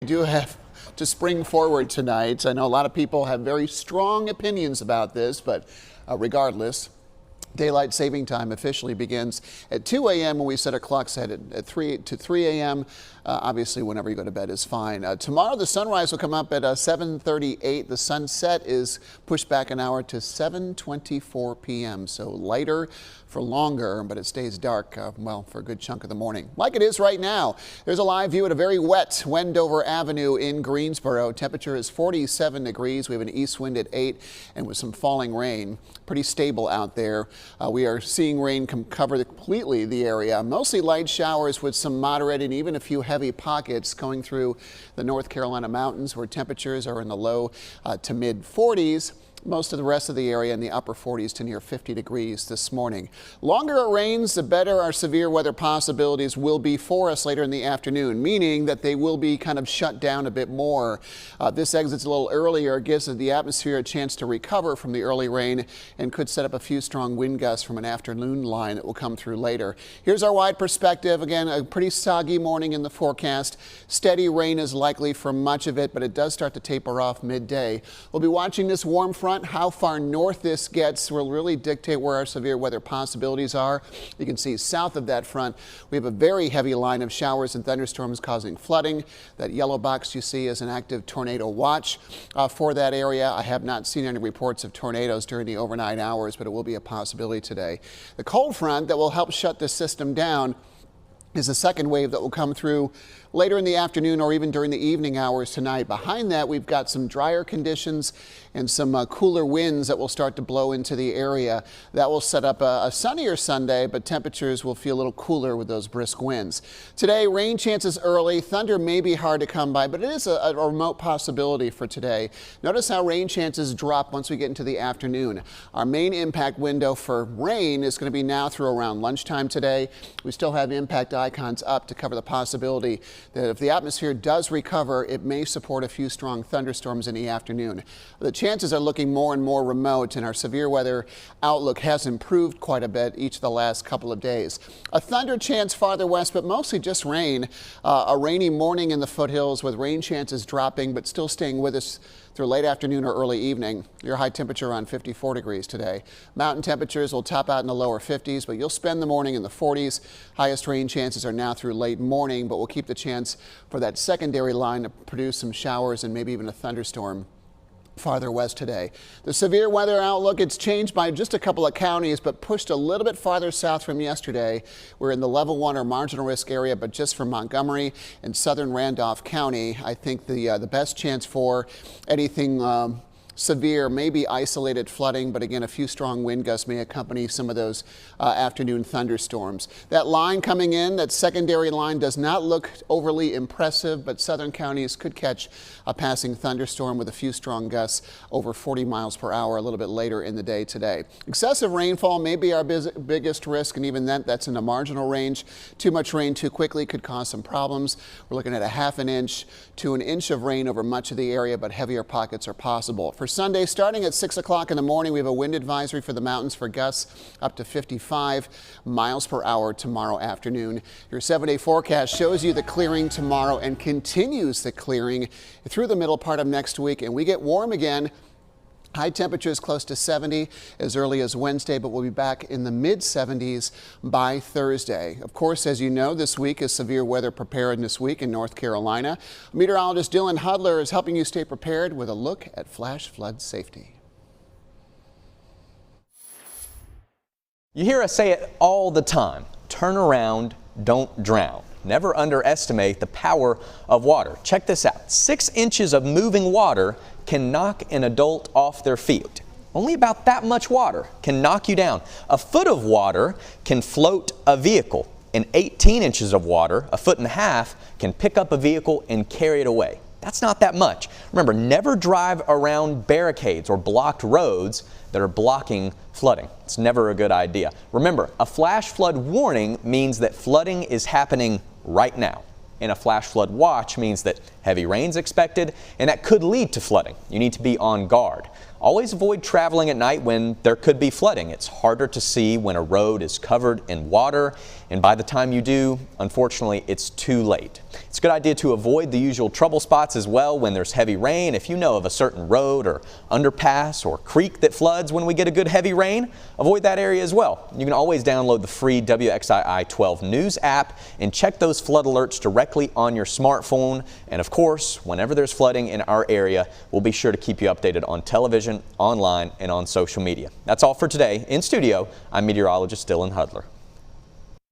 do have to spring forward tonight. I know a lot of people have very strong opinions about this, but regardless, daylight saving time officially begins at 2 a.m. when we set our clocks at 3 a.m. Obviously, whenever you go to bed is fine. Tomorrow, the sunrise will come up at 7:38. The sunset is pushed back an hour to 7:24 p.m. So lighter for longer, but it stays dark, well, for a good chunk of the morning. Like it is right now. There's a live view at a very wet Wendover Avenue in Greensboro. Temperature is 47 degrees. We have an east wind at 8 and with some falling rain. Pretty stable out there. We are seeing rain cover completely the area. Mostly light showers with some moderate and even a few heavy pockets going through the North Carolina mountains where temperatures are in the low to mid 40s. Most of the rest of the area in the upper 40s to near 50 degrees this morning. Longer it rains, the better our severe weather possibilities will be for us later in the afternoon, meaning that they will be kind of shut down a bit more. This exits a little earlier, gives the atmosphere a chance to recover from the early rain and could set up a few strong wind gusts from an afternoon line that will come through later. Here's our wide perspective. Again, a pretty soggy morning in the forecast. Steady rain is likely for much of it, but it does start to taper off midday. We'll be watching this warm front. How far north this gets will really dictate where our severe weather possibilities are. You can see south of that front, we have a very heavy line of showers and thunderstorms causing flooding. That yellow box you see is an active tornado watch for that area. I have not seen any reports of tornadoes during the overnight hours, but it will be a possibility today. The cold front that will help shut this system down is the second wave that will come through later in the afternoon or even during the evening hours tonight. Behind that, we've got some drier conditions and some cooler winds that will start to blow into the area. That will set up a sunnier Sunday, but temperatures will feel a little cooler with those brisk winds. Today, rain chances early. Thunder may be hard to come by, but it is a remote possibility for today. Notice how rain chances drop once we get into the afternoon. Our main impact window for rain is going to be now through around lunchtime today. We still have impact icons up to cover the possibility that if the atmosphere does recover, it may support a few strong thunderstorms in the afternoon. The chances are looking more and more remote, and our severe weather outlook has improved quite a bit each of the last couple of days. A thunder chance farther west, but mostly just rain. A rainy morning in the foothills with rain chances dropping, but still staying with us through late afternoon or early evening. Your high temperature around 54 degrees today. Mountain temperatures will top out in the lower 50s, but you'll spend the morning in the 40s. Highest rain chances are now through late morning, but we'll keep the chance for that secondary line to produce some showers and maybe even a thunderstorm farther west today. The severe weather outlook, it's changed by just a couple of counties, but pushed a little bit farther south from yesterday. We're in the level 1 or marginal risk area, but just for Montgomery and southern Randolph County. I think the best chance for anything severe, maybe isolated flooding, but again, a few strong wind gusts may accompany some of those afternoon thunderstorms. That line coming in, that secondary line, does not look overly impressive, but southern counties could catch a passing thunderstorm with a few strong gusts over 40 miles per hour a little bit later in the day today. Excessive rainfall may be our biggest risk, and even that's in the marginal range. Too much rain too quickly could cause some problems. We're looking at a ½ inch to an inch of rain over much of the area, but heavier pockets are possible. For Sunday, starting at 6 o'clock in the morning, we have a wind advisory for the mountains for gusts up to 55 miles per hour tomorrow afternoon. Your 7-day forecast shows you the clearing tomorrow and continues the clearing through the middle part of next week, and we get warm again. High temperatures close to 70 as early as Wednesday, but we'll be back in the mid-70s by Thursday. Of course, as you know, this week is Severe Weather Preparedness Week in North Carolina. Meteorologist Dylan Hudler is helping you stay prepared with a look at flash flood safety. You hear us say it all the time: turn around, don't drown. Never underestimate the power of water. Check this out. 6 inches of moving water can knock an adult off their feet. Only about that much water can knock you down. A foot of water can float a vehicle, and 18 inches of water, a foot and a half, can pick up a vehicle and carry it away. That's not that much. Remember, never drive around barricades or blocked roads that are blocking flooding. It's never a good idea. Remember, a flash flood warning means that flooding is happening right now, and a flash flood watch means that Heavy rains expected, and that could lead to flooding. You need to be on guard. Always avoid traveling at night when there could be flooding. It's harder to see when a road is covered in water, and by the time you do, unfortunately, it's too late. It's a good idea to avoid the usual trouble spots as well when there's heavy rain. If you know of a certain road or underpass or creek that floods when we get a good heavy rain, avoid that area as well. You can always download the free WXII 12 News app and check those flood alerts directly on your smartphone. And of course, whenever there's flooding in our area, we'll be sure to keep you updated on television, online, and on social media. That's all for today. In studio, I'm meteorologist Dylan Hudler.